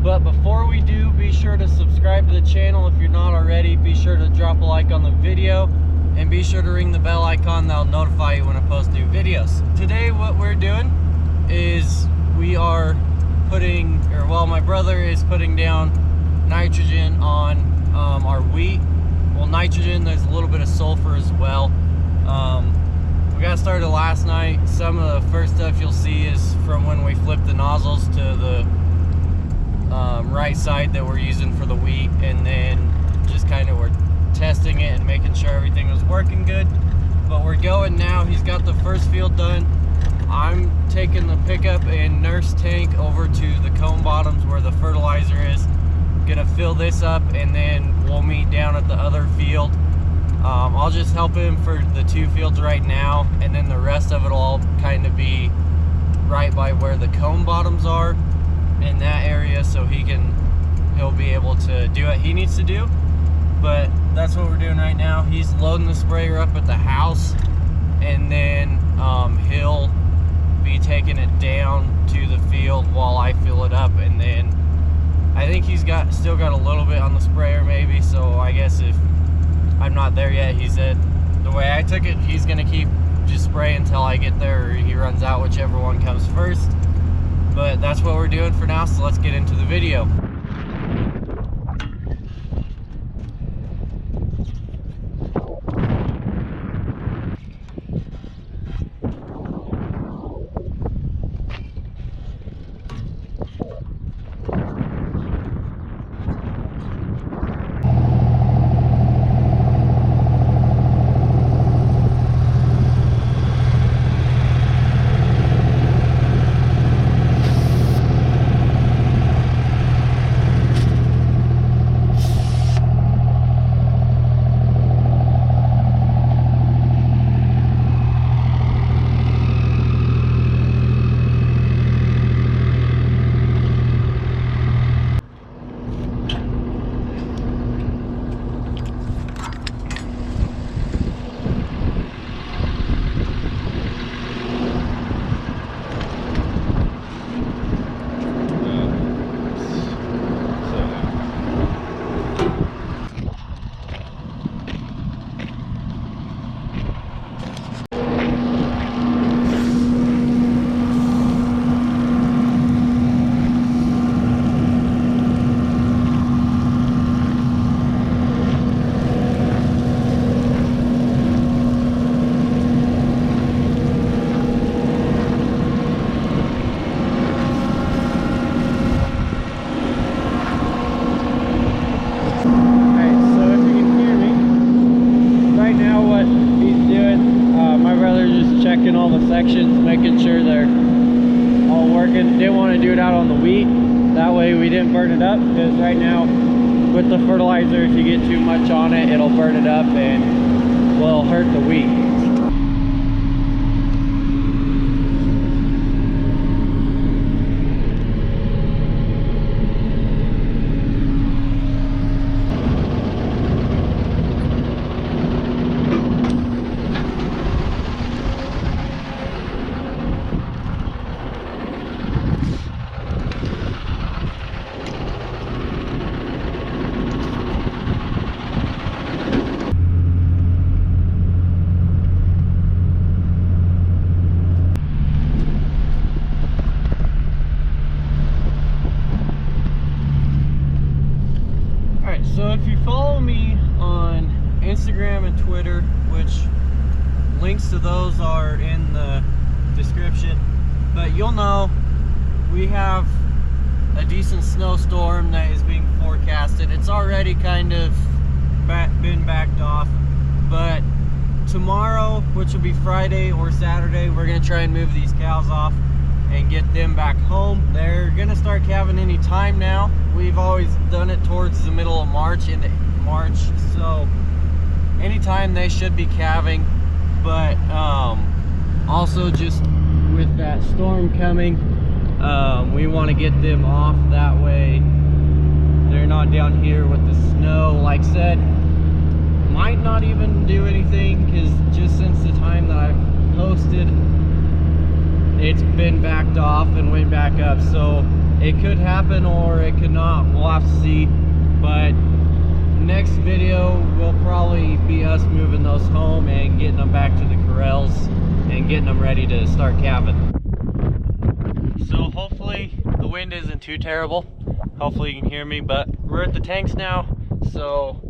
But before we do, be sure to subscribe to the channel if you're not already. Be sure to drop a like on the video, and be sure to ring the bell icon. That'll notify you when I post new videos. Today what we're doing is we are putting, or well, my brother is putting down nitrogen on our wheat. Well, nitrogen, there's a little bit of sulfur as well. We got started last night. Some of the first stuff you'll see is from when we flipped the nozzles to the right side that we're using for the wheat, and then just kind of we're testing it and making sure everything was working good. But we're going now. He's got the first field done. I'm taking the pickup and nurse tank over to the cone bottoms where the fertilizer is. Gonna fill this up, and then we'll meet down at the other field. I'll just help him for the 2 fields right now, and then the rest of it will all kind of be right by where the cone bottoms are in that area, so he'll be able to do what he needs to do. But that's what we're doing right now. He's loading the sprayer up at the house, and then he'll be taking it down to the field while I fill it up. And then I think he's still got a little bit on the sprayer maybe, so I guess if I'm not there yet, he said the way I took it, he's gonna keep just spraying until I get there, or he runs out, whichever one comes first. But that's what we're doing for now, so let's get into the video. Checking all the sections, making sure they're all working. Didn't want to do it out on the wheat, that way we didn't burn it up, because right now with the fertilizer, if you get too much on it, it'll burn it up and will hurt the wheat. So if you follow me on Instagram and Twitter, which links to those are in the description, but you'll know we have a decent snowstorm that is being forecasted. It's already kind of been backed off, but tomorrow, which will be Friday or Saturday, we're going to try and move these cows off and get them back home. They're gonna start calving any time now. We've always done it towards the middle of March, into March, so anytime they should be calving. But also just with that storm coming, we want to get them off, that way they're not down here with the snow. Like I said, might not even do anything, because just since the time that I've posted, it's been backed off and went back up. So It could happen or it could not. We'll have to see. But next video will probably be us moving those home and getting them back to the corrals and getting them ready to start calving. So hopefully the wind isn't too terrible. Hopefully you can hear me, but we're at the tanks now. So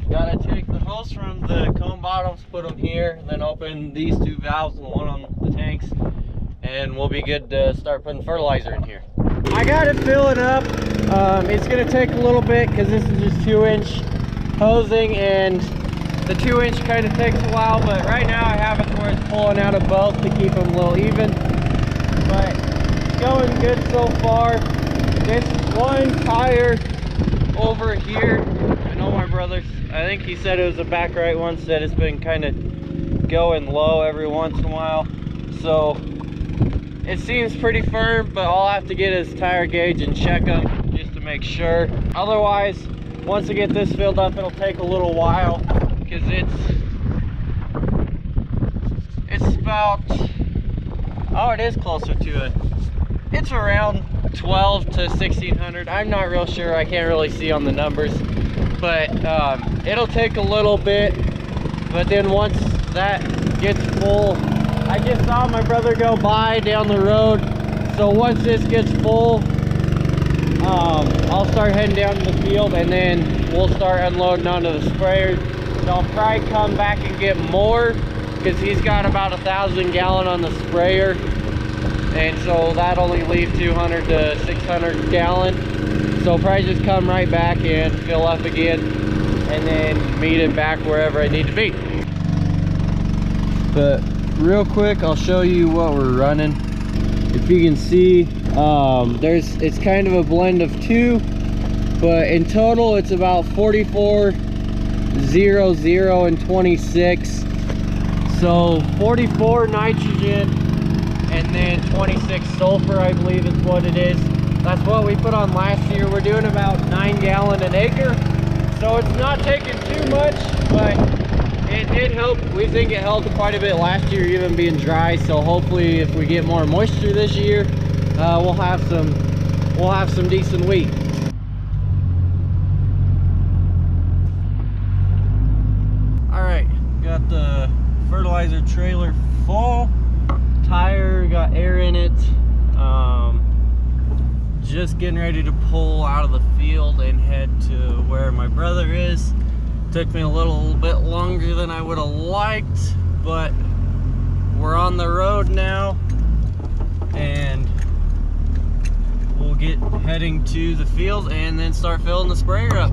gotta take the hose from the cone bottoms, put them here, and then open these two valves and one on the tanks, and we'll be good to start putting fertilizer in here. I got it filling up. It's gonna take a little bit because this is just 2-inch hosing, and the 2-inch kind of takes a while, but right now I have it to where it's pulling out of both to keep them a little even. But it's going good so far. This one tire over here, I know my brother's, I think he said it was a back right one, said it's been kind of going low every once in a while. So it seems pretty firm, but all I have to get is tire gauge and check them just to make sure. Otherwise, once I get this filled up, it'll take a little while because it's about, oh, it is closer to it. It's around 12 to 1600. I'm not real sure. I can't really see on the numbers, but it'll take a little bit. But then once that gets full, I just saw my brother go by down the road, so once this gets full, I'll start heading down to the field, and then we'll start unloading onto the sprayers. So I'll probably come back and get more because he's got about 1,000 gallon on the sprayer, and so that only leaves 200 to 600 gallon. So I'll probably just come right back and fill up again and then meet it back wherever I need to be. But real quick, I'll show you what we're running. If you can see, it's kind of a blend of two, but in total it's about 44, 0, 0, and 26. So 44 nitrogen and then 26 sulfur, I believe is what it is. That's what we put on last year. We're doing about 9 gallon an acre, so it's not taking too much, but it did help. We think it helped quite a bit last year, even being dry. So hopefully if we get more moisture this year, we'll have some decent wheat. All right, got the fertilizer trailer full. Tire got air in it. Just getting ready to pull out of the field and head to where my brother is. Took me a little bit longer than I would have liked, but we're on the road now and we'll get heading to the field and then start filling the sprayer up.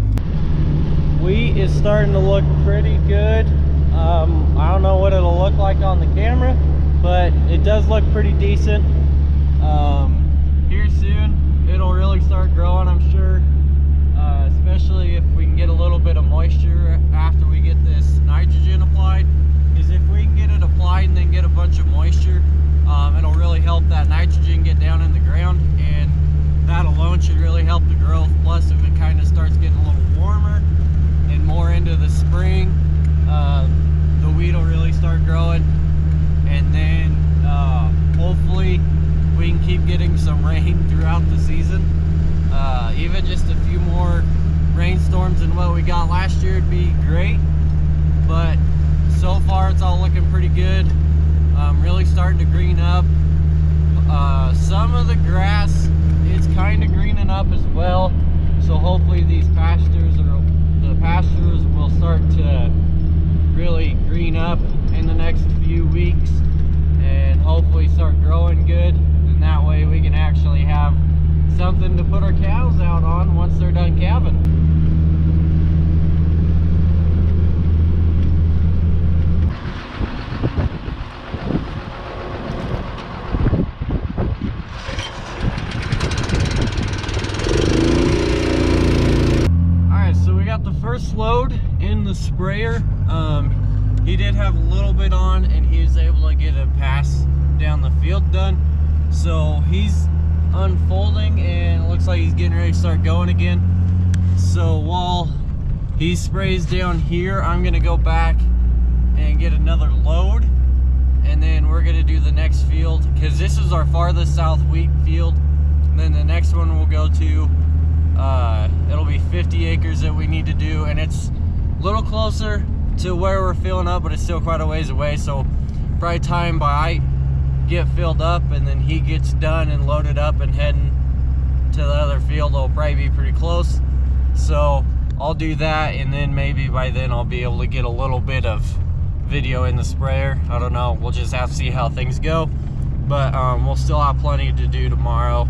Wheat is starting to look pretty good. I don't know what it'll look like on the camera, but it does look pretty decent. Here soon it'll really start growing, I'm sure. Especially if we can get a little bit of moisture after we get this nitrogen applied. Because if we can get it applied and then get a bunch of moisture, it'll really help that nitrogen get down in the ground, and that alone should really help the growth. Plus, if it kind of starts getting a little warmer and more into the spring, the wheat will really start growing, and then hopefully we can keep getting some rain throughout the season. Even just a few more rainstorms than what we got last year would be great, but so far it's all looking pretty good. Really starting to green up. Some of the grass is kind of greening up as well, so hopefully these pastures will start to really green up in the next few weeks and hopefully start growing good, and that way we can actually have something to put our cows out on once they're done calving. Alright, so we got the first load in the sprayer. He did have a little bit on and he was able to get a pass down the field done. So he's unfolding and it looks like he's getting ready to start going again. So while he sprays down here, I'm gonna go back and get another load, and then we're gonna do the next field, because this is our farthest south wheat field. Then the next one we'll go to, it'll be 50 acres that we need to do, and it's a little closer to where we're filling up, but it's still quite a ways away. So probably time by I get filled up and then he gets done and loaded up and heading to the other field, it'll probably be pretty close. So I'll do that, and then maybe by then I'll be able to get a little bit of video in the sprayer. I don't know, we'll just have to see how things go. But we'll still have plenty to do tomorrow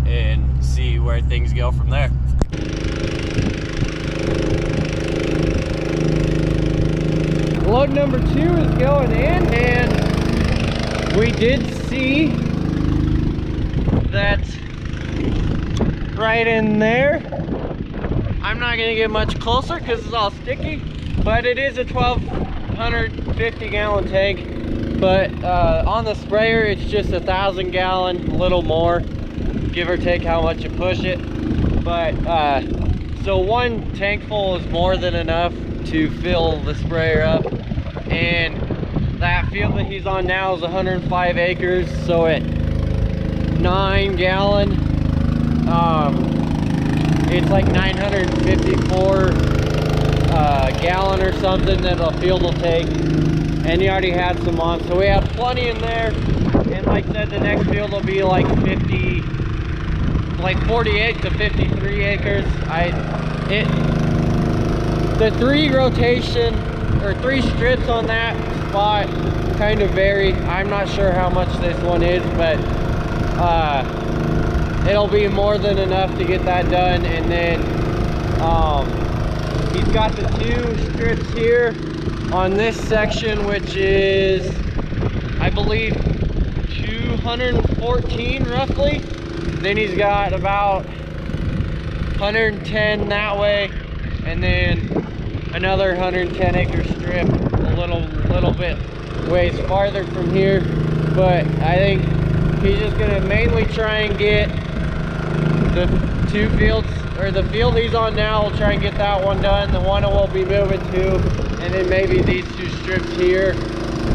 and see where things go from there. Load number 2 is going in, and we did see that right in there. I'm not gonna get much closer because it's all sticky, but it is a 1250 gallon tank. But on the sprayer, it's just 1,000 gallon, a little more, give or take how much you push it. But so one tank full is more than enough to fill the sprayer up. And that field that he's on now is 105 acres, so at 9 gallon, it's like 954 gallon or something that the field will take. And he already had some on, so we have plenty in there. And like I said, the next field will be like 48 to 53 acres. The 3 rotation or 3 strips on that spot kind of vary. I'm not sure how much this one is, but it'll be more than enough to get that done. And then he's got the 2 strips here on this section, which is, I believe, 214 roughly. Then he's got about 110 that way, and then another 110 acre strip a little bit ways farther from here. But I think he's just gonna mainly try and get the 2 fields, or the field he's on now, we'll try and get that one done. The one we'll be moving to, and then maybe these 2 strips here.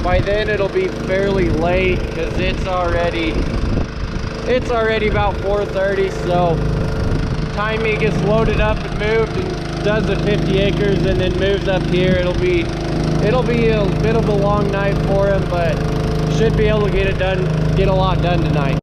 By then it'll be fairly late because it's already about 4:30. So time he gets loaded up and moved and does the 50 acres and then moves up here, it'll be a bit of a long night for him, but should be able to get it done, get a lot done tonight.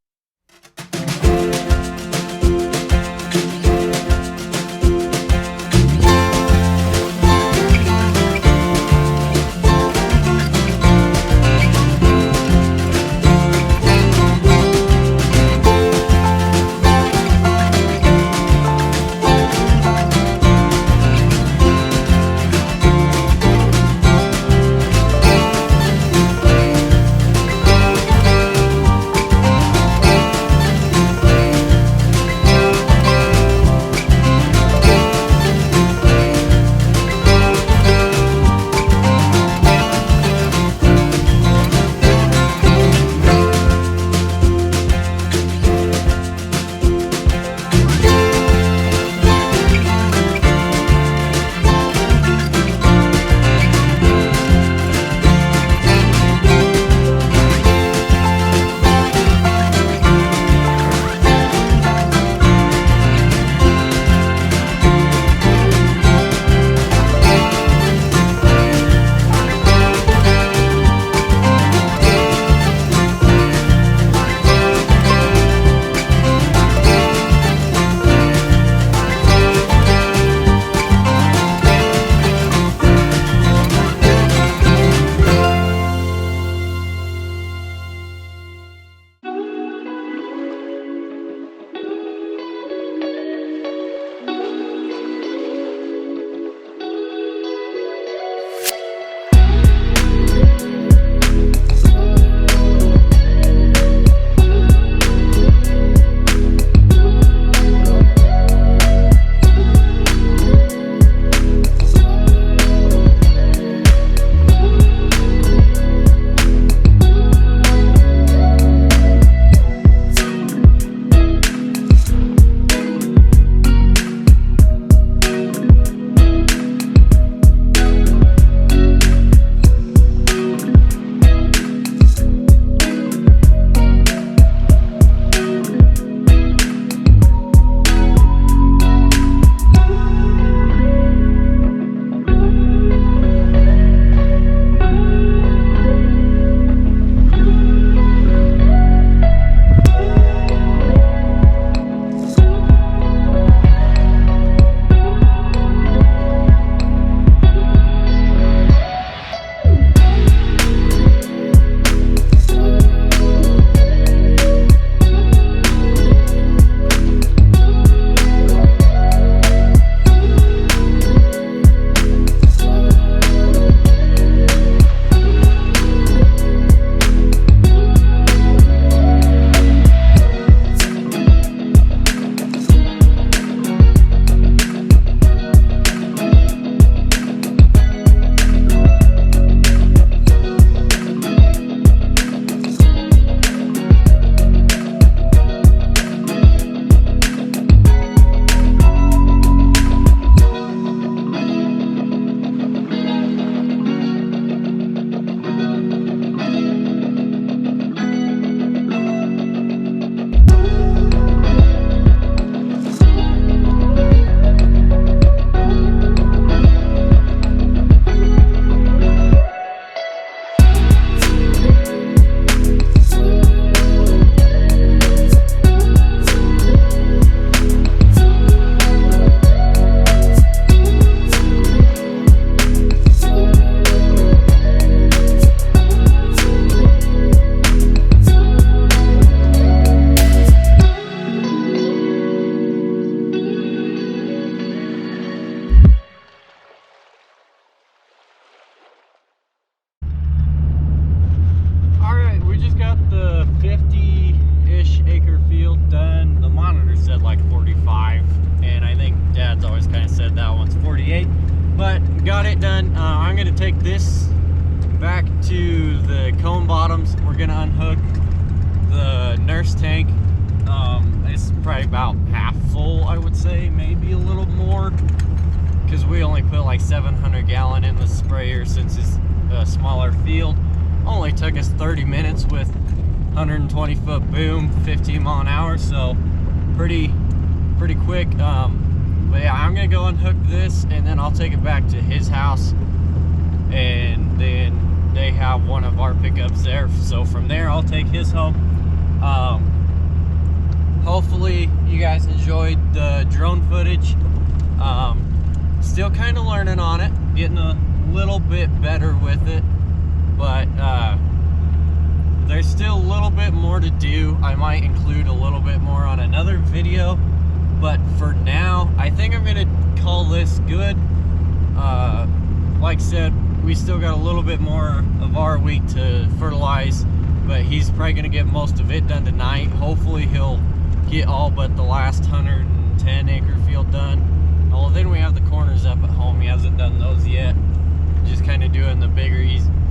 got it done. I'm gonna take this back to the cone bottoms. We're gonna unhook the nurse tank. It's probably about half full, I would say, maybe a little more, because we only put like 700 gallon in the sprayer since it's a smaller field. Only took us 30 minutes with 120 foot boom, 15 mile an hour, so pretty quick. But yeah, I'm gonna go unhook this, and then I'll take it back to his house, and then they have one of our pickups there, so from there I'll take his home. Hopefully you guys enjoyed the drone footage. Still kind of learning on it, getting a little bit better with it, but there's still a little bit more to do. I might include a little bit more on another video, but for now I think I'm gonna call this good. Like I said, we still got a little bit more of our week to fertilize, but he's probably gonna get most of it done tonight. Hopefully he'll get all but the last 110 acre field done. Well, then we have the corners up at home. He hasn't done those yet. Just kind of doing the bigger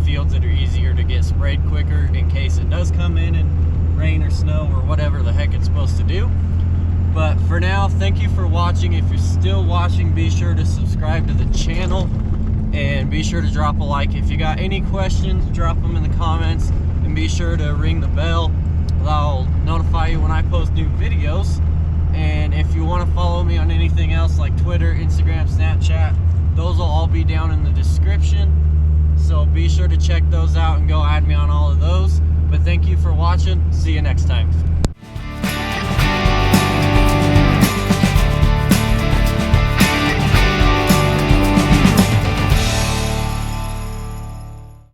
fields that are easier to get sprayed quicker in case it does come in and rain or snow or whatever the heck it's supposed to do. But for now, thank you for watching. If you're still watching, be sure to subscribe to the channel and be sure to drop a like. If you got any questions, drop them in the comments, and be sure to ring the bell. I'll notify you when I post new videos. And if you want to follow me on anything else like Twitter, Instagram, Snapchat, those will all be down in the description. So be sure to check those out and go add me on all of those. But thank you for watching. See you next time.